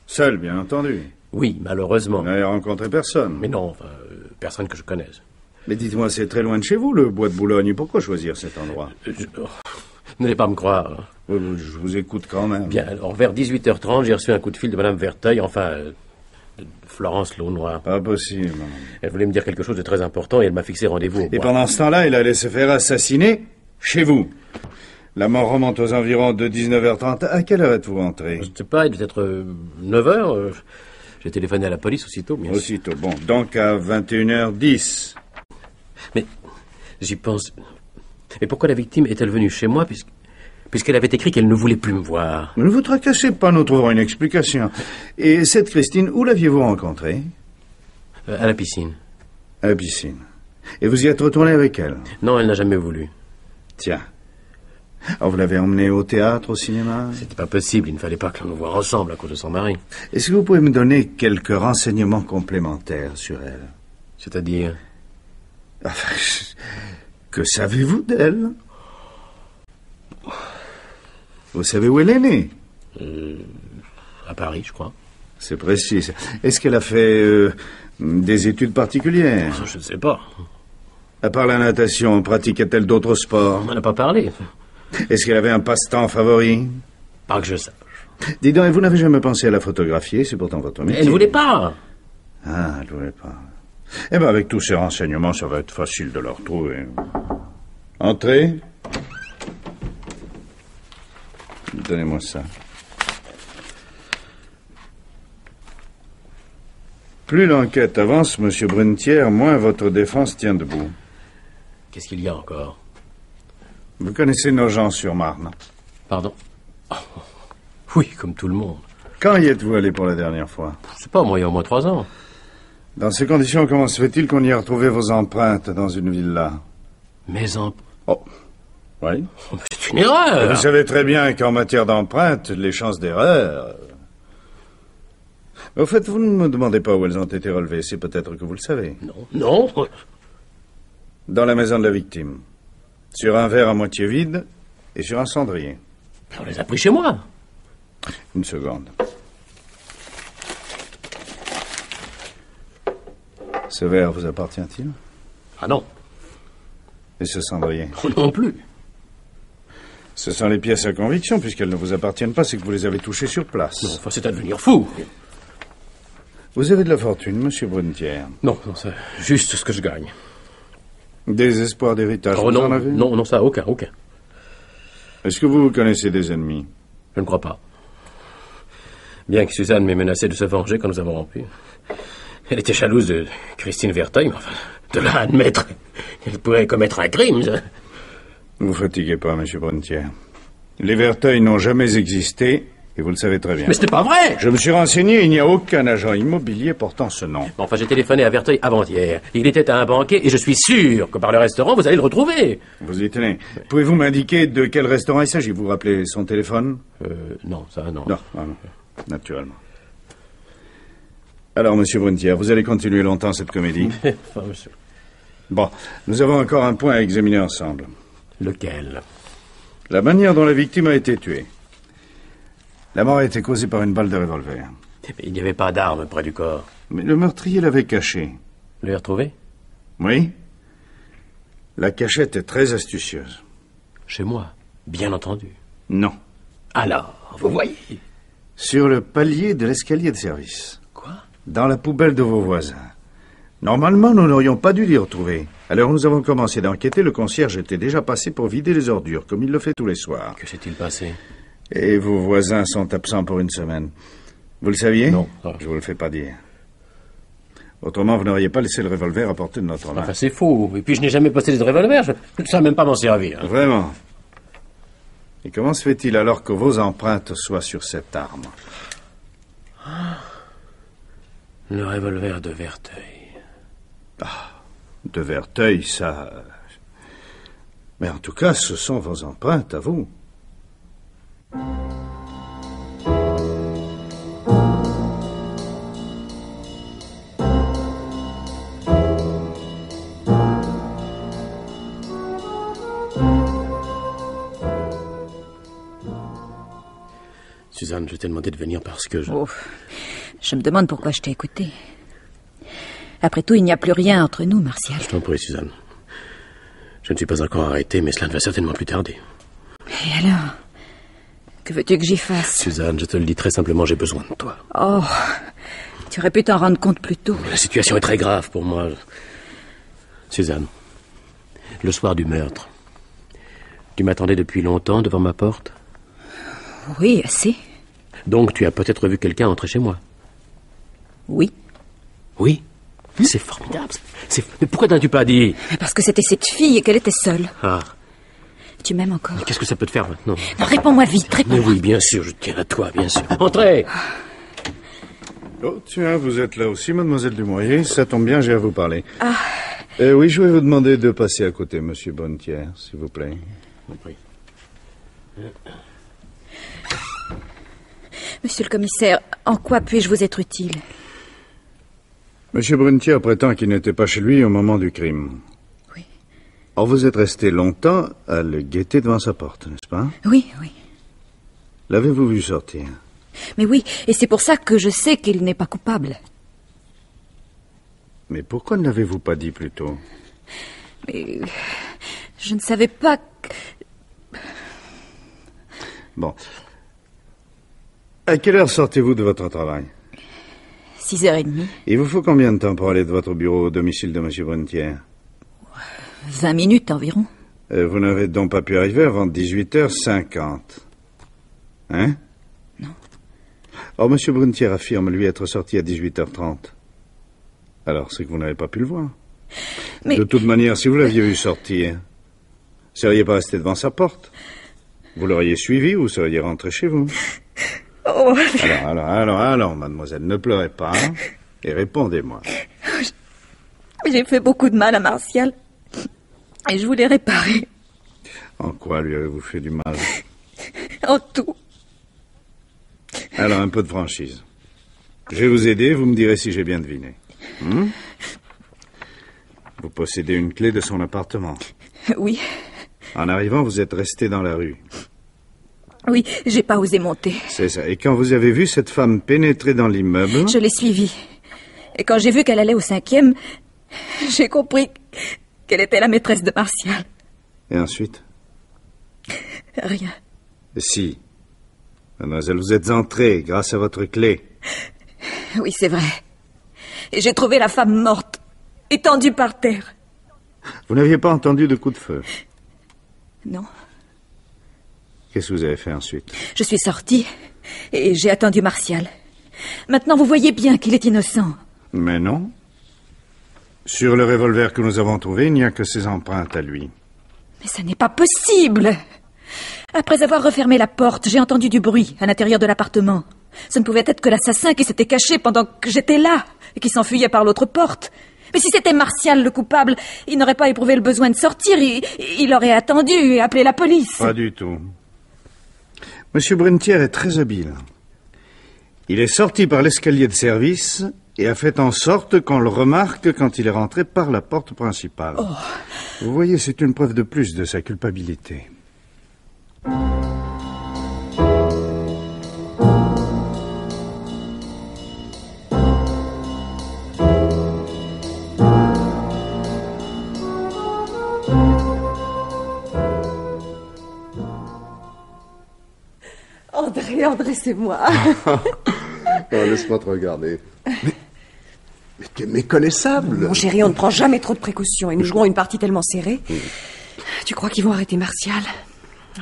Seul, bien entendu. Oui, malheureusement. Vous n'avez rencontré personne. Mais non, enfin, personne que je connaisse. Mais dites-moi, c'est très loin de chez vous, le bois de Boulogne. Pourquoi choisir cet endroit? N'allez pas me croire. Je vous écoute quand même. Bien, alors vers 18h30, j'ai reçu un coup de fil de Madame Verteuil, de Florence Launois. Pas possible. Elle voulait me dire quelque chose de très important et elle m'a fixé rendez-vous au bois. Et pendant ce temps-là, elle allait se faire assassiner chez vous. La mort remonte aux environs de 19h30. À quelle heure êtes-vous rentré? Je ne sais pas, il devait être 9h. J'ai téléphoné à la police aussitôt, bien sûr. Aussitôt, bon. Donc à 21h10. Mais j'y pense. Et pourquoi la victime est-elle venue chez moi puisqu'elle avait écrit qu'elle ne voulait plus me voir? Ne vous tracassez pas, nous trouverons une explication. Et cette Christine, où l'aviez-vous rencontrée? À la piscine. À la piscine. Et vous y êtes retourné avec elle? Non, elle n'a jamais voulu. Tiens. Alors vous l'avez emmenée au théâtre, au cinéma? C'était pas possible, il ne fallait pas que l'on nous voie ensemble à cause de son mari. Est-ce que vous pouvez me donner quelques renseignements complémentaires sur elle? C'est-à-dire? Enfin, que savez-vous d'elle? Vous savez où elle est née? À Paris, je crois. C'est précis. Est-ce qu'elle a fait des études particulières? Je ne sais pas. À part la natation, pratiquait-elle d'autres sports? On n'en a pas parlé. Est-ce qu'elle avait un passe-temps favori? Pas que je sache. Dis donc, et vous n'avez jamais pensé à la photographier? C'est pourtant votre métier. Elle ne voulait pas. Ah, elle ne voulait pas. Eh bien, avec tous ces renseignements, ça va être facile de la retrouver. Entrez. Donnez-moi ça. Plus l'enquête avance, Monsieur Brunetière, moins votre défense tient debout. Qu'est-ce qu'il y a encore? Vous connaissez Nogent-sur-Marne? Pardon? Oh, oui, comme tout le monde. Quand y êtes-vous allé pour la dernière fois? Je sais pas, moi, il y a au moins 3 ans. Dans ces conditions, comment se fait-il qu'on y ait retrouvé vos empreintes dans une villa? Mes empreintes? Oh, oui. C'est une erreur. Vous savez très bien qu'en matière d'empreintes, les chances d'erreur... Au fait, vous ne me demandez pas où elles ont été relevées, c'est peut-être que vous le savez. Non. Dans la maison de la victime. Sur un verre à moitié vide et sur un cendrier. On les a pris chez moi. Une seconde. Ce verre vous appartient-il? Ah non. Et ce cendrier? Non plus. Ce sont les pièces à conviction, puisqu'elles ne vous appartiennent pas, c'est que vous les avez touchées sur place. Non, enfin, c'est à devenir fou. Vous avez de la fortune, Monsieur Brunetière. Non, c'est juste ce que je gagne. Des espoirs d'héritage, Oh vous non, en avez? non, ça, aucun. Est-ce que vous connaissez des ennemis? Je ne crois pas. Bien que Suzanne m'ait menacé de se venger quand nous avons rompu. Elle était jalouse de Christine Verteuil, mais enfin, de là à admettre qu'elle pourrait commettre un crime, ça... Ne vous fatiguez pas, Monsieur Brunetière. Les Verteuil n'ont jamais existé, et vous le savez très bien. Mais ce n'est pas vrai! Je me suis renseigné, il n'y a aucun agent immobilier portant ce nom. Enfin, j'ai téléphoné à Verteuil avant-hier. Il était à un banquet, et je suis sûr que par le restaurant, vous allez le retrouver. Vous y tenez. Pouvez-vous m'indiquer de quel restaurant il s'agit? Vous rappelez son téléphone? Non, ça, non. Non, naturellement. Alors, Monsieur Brunetière, vous allez continuer longtemps cette comédie? Enfin, monsieur... Bon, nous avons encore un point à examiner ensemble. Lequel? La manière dont la victime a été tuée. La mort a été causée par une balle de revolver. Mais il n'y avait pas d'arme près du corps. Mais le meurtrier l'avait cachée. Vous l'avez retrouvé? Oui. La cachette est très astucieuse. Chez moi, bien entendu. Non. Alors, vous voyez? Sur le palier de l'escalier de service. Quoi? Dans la poubelle de vos voisins. Normalement, nous n'aurions pas dû l'y retrouver. Alors nous avons commencé d'enquêter. Le concierge était déjà passé pour vider les ordures, comme il le fait tous les soirs. Que s'est-il passé? Et vos voisins sont absents pour une semaine. Vous le saviez? Non. Je vous le fais pas dire. Autrement, vous n'auriez pas laissé le revolver à portée de notre main. Enfin, c'est faux. Et puis, je n'ai jamais possédé de revolver. Je ne sais même pas m'en servir. Vraiment? Et comment se fait-il alors que vos empreintes soient sur cette arme? Le revolver de Verteuil. Ah, de Verteuil, ça... Mais en tout cas, ce sont vos empreintes à vous. Suzanne, je t'ai demandé de venir parce que je... Oh, je me demande pourquoi je t'ai écouté. Après tout, il n'y a plus rien entre nous, Martial. Je t'en prie, Suzanne. Je ne suis pas encore arrêté, mais cela ne va certainement plus tarder. Et alors? Que veux-tu que j'y fasse? Suzanne, je te le dis très simplement, j'ai besoin de toi. Oh, tu aurais pu t'en rendre compte plus tôt. La situation est très grave pour moi. Suzanne, le soir du meurtre, tu m'attendais depuis longtemps devant ma porte? Oui, assez. Donc tu as peut-être vu quelqu'un entrer chez moi? Oui. Oui? C'est formidable. Mais pourquoi n'as-tu pas dit? Parce que c'était cette fille et qu'elle était seule. Ah. Tu m'aimes encore? Qu'est-ce que ça peut te faire maintenant? Non, réponds-moi vite, réponds-moi. Mais oui, bien sûr, je tiens à toi, bien sûr. Entrez! Oh, tiens, vous êtes là aussi, mademoiselle Dumouriez. Ça tombe bien, j'ai à vous parler. Ah. Oui, je vais vous demander de passer à côté, monsieur Brunetière, s'il vous plaît. Oui. Monsieur le commissaire, en quoi puis-je vous être utile? Monsieur Brunetière prétend qu'il n'était pas chez lui au moment du crime. Oui. Or, vous êtes resté longtemps à le guetter devant sa porte, n'est-ce pas? Oui, oui. L'avez-vous vu sortir? Mais oui, et c'est pour ça que je sais qu'il n'est pas coupable. Mais pourquoi ne l'avez-vous pas dit plus tôt? Mais je ne savais pas que... Bon. À quelle heure sortez-vous de votre travail? 6h30. Il vous faut combien de temps pour aller de votre bureau au domicile de M. Brunetière? 20 minutes environ. Vous n'avez donc pas pu arriver avant 18h50. Hein? Non. Or, M. Brunetière affirme, lui, être sorti à 18h30. Alors, c'est que vous n'avez pas pu le voir. Mais... De toute manière, si vous l'aviez vu sortir, vous ne seriez pas resté devant sa porte. Vous l'auriez suivi ou vous seriez rentré chez vous. Oh. Alors, mademoiselle, ne pleurez pas et répondez-moi. J'ai fait beaucoup de mal à Martial et je voulais réparer. En quoi lui avez-vous fait du mal? En tout. Alors, un peu de franchise. Je vais vous aider, vous me direz si j'ai bien deviné. Vous possédez une clé de son appartement. Oui. En arrivant, vous êtes resté dans la rue. Oui, j'ai pas osé monter. C'est ça. Et quand vous avez vu cette femme pénétrer dans l'immeuble... Je l'ai suivie. Et quand j'ai vu qu'elle allait au 5e, j'ai compris qu'elle était la maîtresse de Martial. Et ensuite? Rien. Si. Mademoiselle, vous êtes entrée grâce à votre clé. Oui, c'est vrai. Et j'ai trouvé la femme morte, étendue par terre. Vous n'aviez pas entendu de coup de feu? Non. Qu'est-ce que vous avez fait ensuite? Je suis sortie et j'ai attendu Martial. Maintenant, vous voyez bien qu'il est innocent. Mais non. Sur le revolver que nous avons trouvé, il n'y a que ses empreintes à lui. Mais ça n'est pas possible. Après avoir refermé la porte, j'ai entendu du bruit à l'intérieur de l'appartement. Ce ne pouvait être que l'assassin qui s'était caché pendant que j'étais là et qui s'enfuyait par l'autre porte. Mais si c'était Martial le coupable, il n'aurait pas éprouvé le besoin de sortir. Il aurait attendu et appelé la police. Pas du tout. Monsieur Brunetière est très habile. Il est sorti par l'escalier de service et a fait en sorte qu'on le remarque quand il est rentré par la porte principale. Oh. Vous voyez, c'est une preuve de plus de sa culpabilité. André, c'est moi. Laisse-moi te regarder. Mais tu es méconnaissable. Mon chéri, on ne prend jamais trop de précautions et nous jouons une partie tellement serrée. Tu crois qu'ils vont arrêter Martial?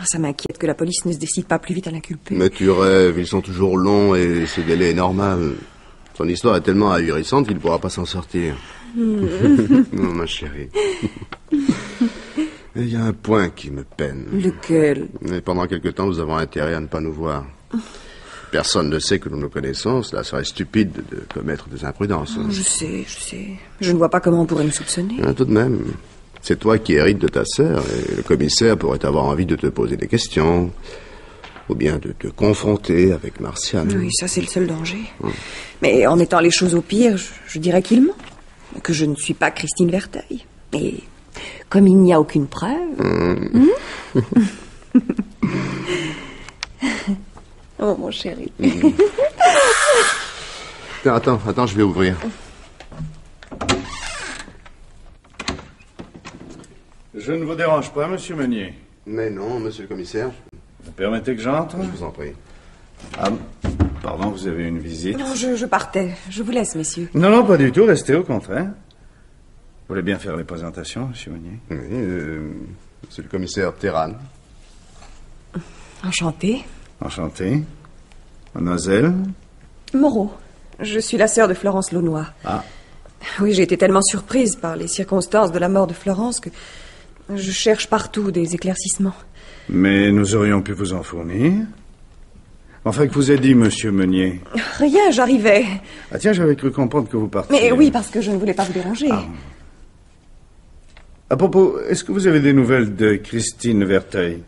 Ça m'inquiète que la police ne se décide pas plus vite à l'inculper. Mais tu rêves, ils sont toujours longs et ce délai est normal. Son histoire est tellement ahurissante qu'il ne pourra pas s'en sortir. Non, ma chérie. Il y a un point qui me peine. Lequel? Et pendant quelque temps, nous avons intérêt à ne pas nous voir. Personne ne sait que nous nous connaissons. Cela serait stupide de commettre des imprudences. Je sais. Je ne vois pas comment on pourrait me soupçonner. Tout de même, c'est toi qui hérites de ta sœur et le commissaire pourrait avoir envie de te poser des questions ou bien de te confronter avec Martial. Oui, ça c'est le seul danger. Mais en mettant les choses au pire, je dirais qu'il ment. Que je ne suis pas Christine Verteuil. Et comme il n'y a aucune preuve... Oh, mon chéri. Attends, je vais ouvrir. Je ne vous dérange pas, monsieur Meunier. Mais non, monsieur le commissaire. Vous permettez que j'entre? Je vous en prie. Ah, pardon, vous avez une visite? Non, je partais. Je vous laisse, messieurs. Non, pas du tout, restez au contraire. Vous voulez bien faire les présentations, monsieur Meunier? Oui, c'est le commissaire Terran. Enchantée. Enchanté. Mademoiselle? Moreau. Je suis la sœur de Florence Launois. Ah. Oui, j'ai été tellement surprise par les circonstances de la mort de Florence que je cherche partout des éclaircissements. Mais nous aurions pu vous en fournir. Enfin, que vous ait dit, monsieur Meunier? Rien, j'arrivais. Ah tiens, j'avais cru comprendre que vous partiez. Mais oui, parce que je ne voulais pas vous déranger. Ah. À propos, est-ce que vous avez des nouvelles de Christine Verteuil?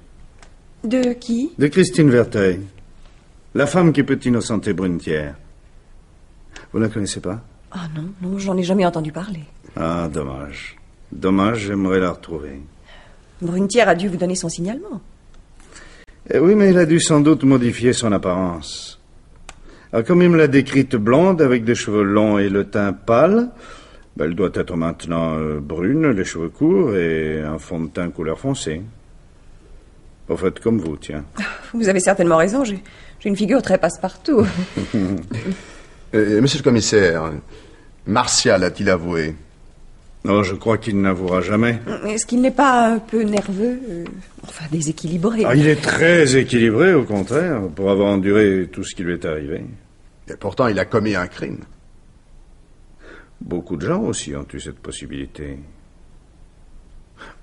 De qui? De Christine Verteuil. La femme qui peut innocenter Brunetière. Vous la connaissez pas? Ah non, j'en ai jamais entendu parler. Ah, dommage. Dommage, j'aimerais la retrouver. Brunetière a dû vous donner son signalement. Oui, mais il a dû sans doute modifier son apparence. Ah, comme il me l'a décrite blonde, avec des cheveux longs et le teint pâle, elle doit être maintenant brune, les cheveux courts et un fond de teint couleur foncée. En fait, comme vous, tiens. Vous avez certainement raison, j'ai une figure très passe-partout. Monsieur le commissaire, Martial a-t-il avoué? Non, je crois qu'il n'avouera jamais. Est-ce qu'il n'est pas un peu nerveux? Enfin, déséquilibré. Ah, il est très équilibré, au contraire, pour avoir enduré tout ce qui lui est arrivé. Et pourtant, il a commis un crime. Beaucoup de gens aussi ont eu cette possibilité.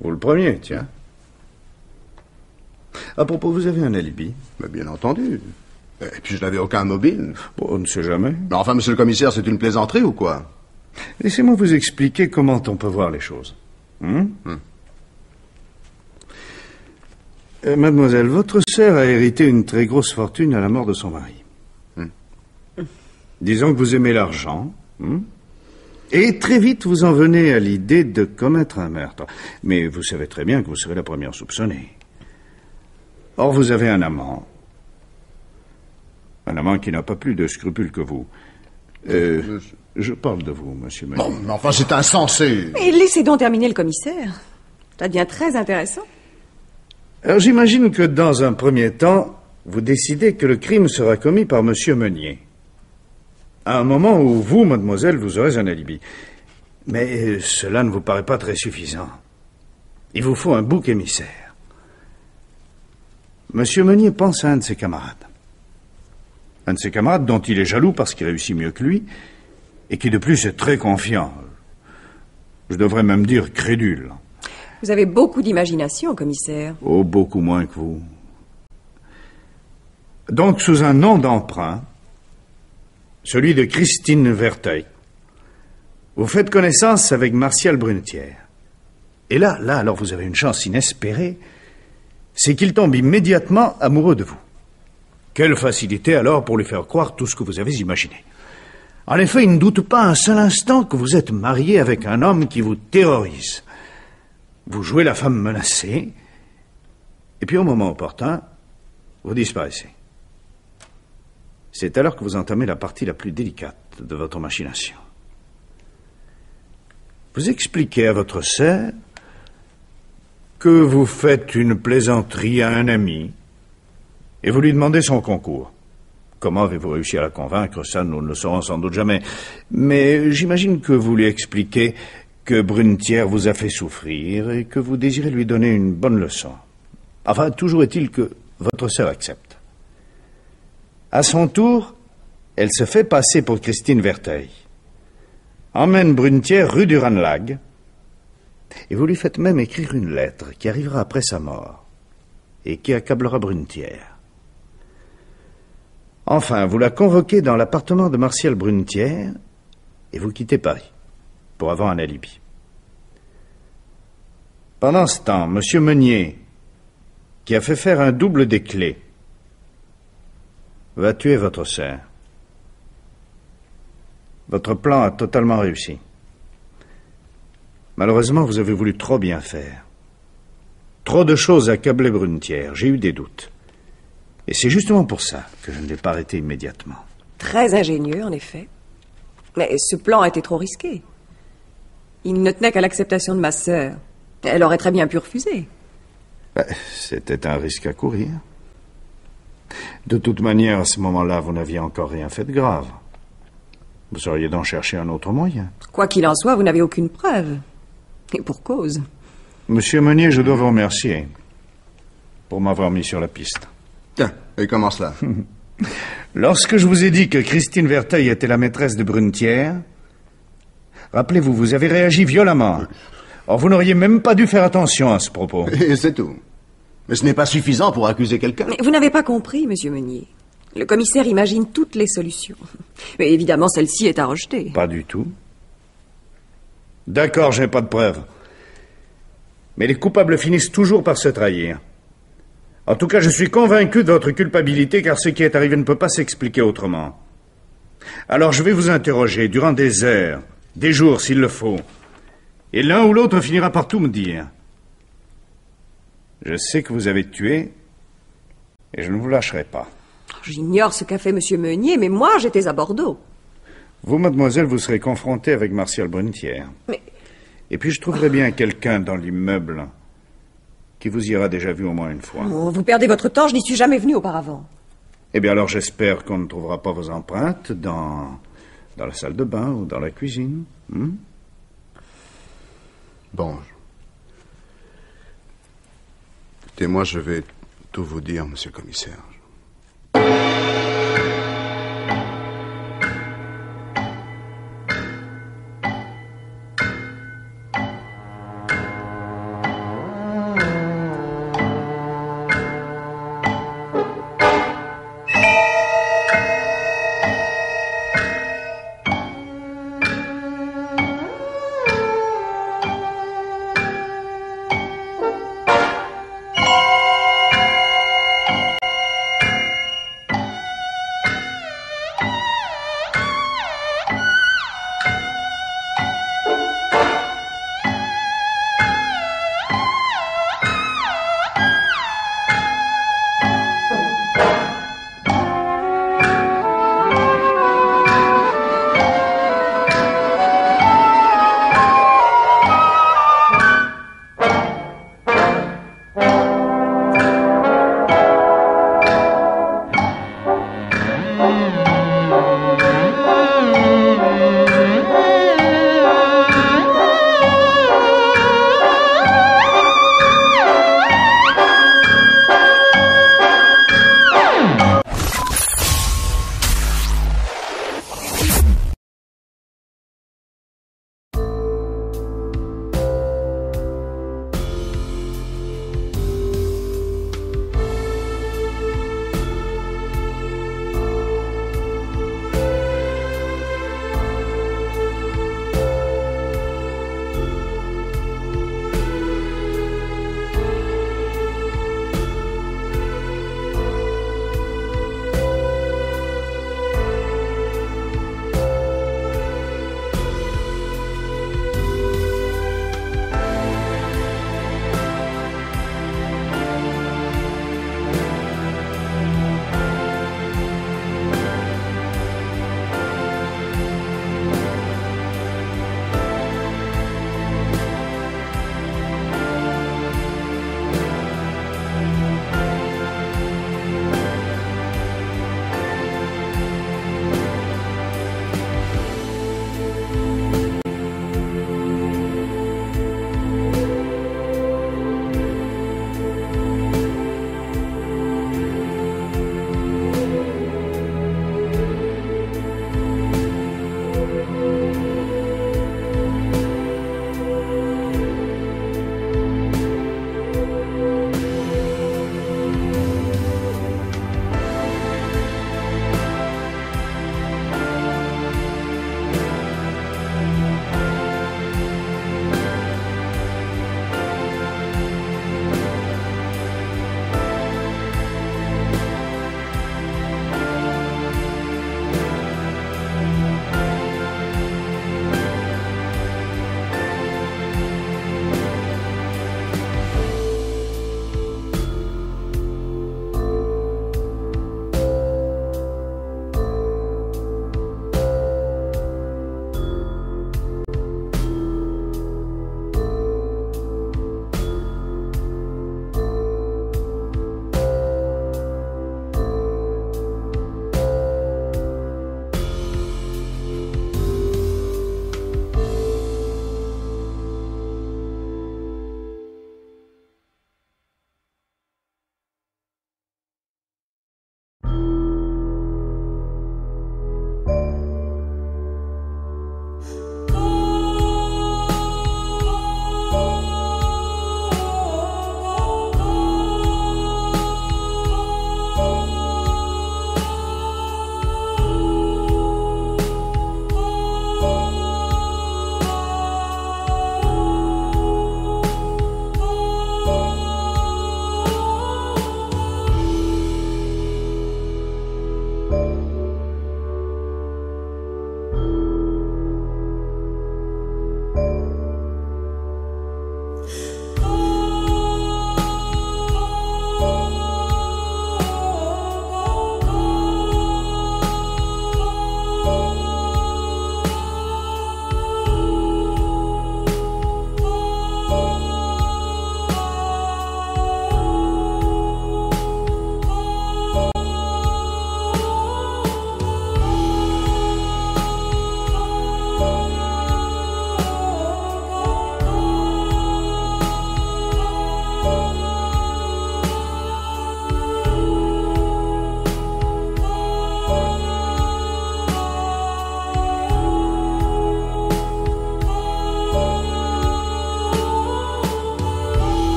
Vous le premier, tiens. À propos, vous avez un alibi? Mais bien entendu. Et puis je n'avais aucun mobile. Bon, on ne sait jamais. Mais enfin, monsieur le commissaire, c'est une plaisanterie ou quoi? Laissez-moi vous expliquer comment on peut voir les choses. Mademoiselle, votre sœur a hérité une très grosse fortune à la mort de son mari. Disons que vous aimez l'argent. Et très vite, vous en venez à l'idée de commettre un meurtre. Mais vous savez très bien que vous serez la première soupçonnée. Or, vous avez un amant. Un amant qui n'a pas plus de scrupules que vous. Je parle de vous, monsieur Meunier. Non, mais enfin, c'est insensé. Et laissez donc terminer le commissaire. Ça devient très intéressant. Alors, j'imagine que dans un premier temps, vous décidez que le crime sera commis par monsieur Meunier. À un moment où vous, mademoiselle, vous aurez un alibi. Mais cela ne vous paraît pas très suffisant. Il vous faut un bouc émissaire. Monsieur Meunier pense à un de ses camarades. Un de ses camarades dont il est jaloux parce qu'il réussit mieux que lui, et qui de plus est très confiant. Je devrais même dire crédule. Vous avez beaucoup d'imagination, commissaire. Oh, beaucoup moins que vous. Donc, sous un nom d'emprunt, celui de Christine Verteuil, vous faites connaissance avec Martial Brunetière. Et là, alors vous avez une chance inespérée, c'est qu'il tombe immédiatement amoureux de vous. Quelle facilité alors pour lui faire croire tout ce que vous avez imaginé. En effet, il ne doute pas un seul instant que vous êtes marié avec un homme qui vous terrorise. Vous jouez la femme menacée, et puis au moment opportun, vous disparaissez. C'est alors que vous entamez la partie la plus délicate de votre machination. Vous expliquez à votre sœur que vous faites une plaisanterie à un ami, et vous lui demandez son concours. Comment avez-vous réussi à la convaincre? Ça, nous ne le saurons sans doute jamais. Mais j'imagine que vous lui expliquez que Brunetière vous a fait souffrir et que vous désirez lui donner une bonne leçon. Enfin, toujours est-il que votre sœur accepte. À son tour, elle se fait passer pour Christine Verteuil, emmène Brunetière rue du Ranelagh, et vous lui faites même écrire une lettre qui arrivera après sa mort et qui accablera Brunetière. Enfin, vous la convoquez dans l'appartement de Martial Brunetière et vous quittez Paris pour avoir un alibi. Pendant ce temps, M. Meunier, qui a fait faire un double des clés, va tuer votre sœur. Votre plan a totalement réussi. Malheureusement, vous avez voulu trop bien faire. Trop de choses accablaient Brunetière. J'ai eu des doutes. Et c'est justement pour ça que je ne l'ai pas arrêté immédiatement. Très ingénieux, en effet. Mais ce plan était trop risqué. Il ne tenait qu'à l'acceptation de ma sœur. Elle aurait très bien pu refuser. C'était un risque à courir. De toute manière, à ce moment-là, vous n'aviez encore rien fait de grave. Vous auriez donc cherché un autre moyen. Quoi qu'il en soit, vous n'avez aucune preuve. Et pour cause. Monsieur Meunier, je dois vous remercier pour m'avoir mis sur la piste. Tiens, et comment cela? Lorsque je vous ai dit que Christine Verteuil était la maîtresse de Brunetière, rappelez-vous, vous avez réagi violemment. Or, vous n'auriez même pas dû faire attention à ce propos. Et c'est tout. Mais ce n'est pas suffisant pour accuser quelqu'un. Mais vous n'avez pas compris, monsieur Meunier. Le commissaire imagine toutes les solutions. Mais évidemment, celle-ci est à rejeter. Pas du tout. D'accord, je n'ai pas de preuves. Mais les coupables finissent toujours par se trahir. En tout cas, je suis convaincu de votre culpabilité, car ce qui est arrivé ne peut pas s'expliquer autrement. Alors, je vais vous interroger durant des heures, des jours s'il le faut. Et l'un ou l'autre finira par tout me dire. Je sais que vous avez tué, et je ne vous lâcherai pas. J'ignore ce qu'a fait Monsieur Meunier, mais moi, j'étais à Bordeaux. Vous, mademoiselle, vous serez confrontée avec Martial Brunetière. Mais... Et puis je trouverai bien quelqu'un dans l'immeuble qui vous y aura déjà vu au moins une fois. Oh, vous perdez votre temps, je n'y suis jamais venu auparavant. Eh bien alors j'espère qu'on ne trouvera pas vos empreintes dans la salle de bain ou dans la cuisine. Bon. Écoutez, moi, je vais tout vous dire, monsieur le commissaire.